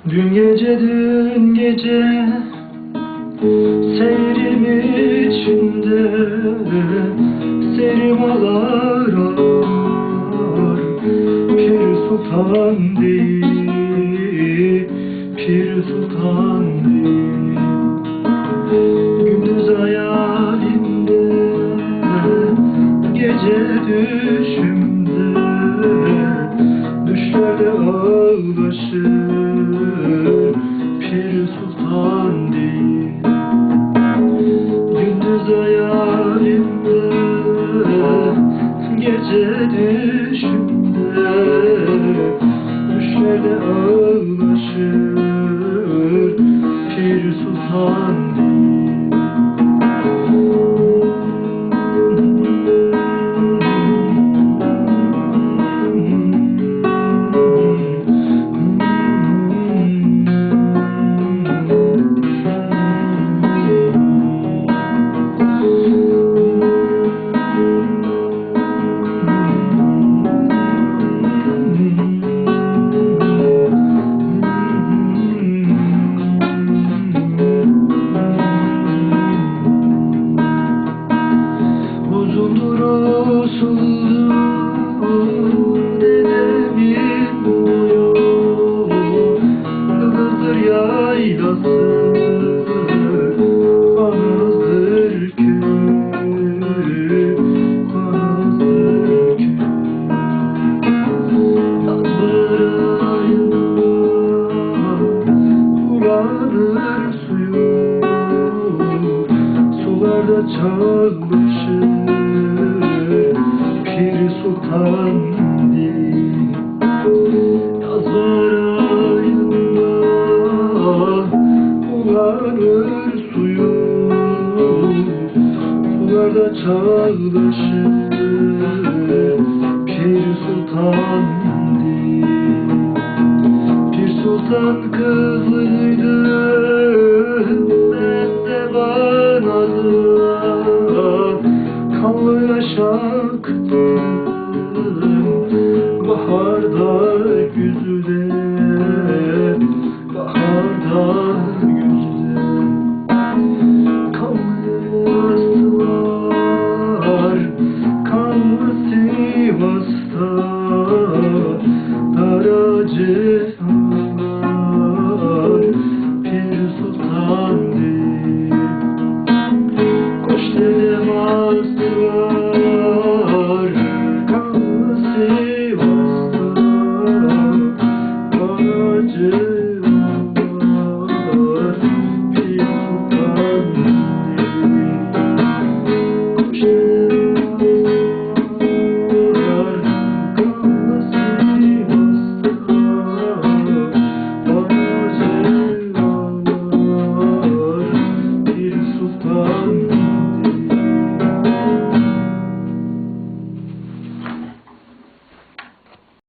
Dün gece seyrim içinde serimalar ağlar. Pir sultan değil, pir sultan değil. Gündüz hayalimde, gece düşümde, düşlerde ağlaşır. Pir sultan değil. Gündüz hayalimde, gece düşümde, düşlerde ağlaşır. Pir sultan değil. Uzundur usuldur dedemin boyu, Kızıldır yaylası, Kanızdır köyü, Kanızdır köyü. Yazlar ayında bulanır suyu, sularda çalışır. Pir sultan değil. Yazlar ayında bulanır suyu, sularda çalışır. Pir sultan değil. Pir sultan kızıydı, ben de banadım. Kanlı yaş aktım baharda güzüm.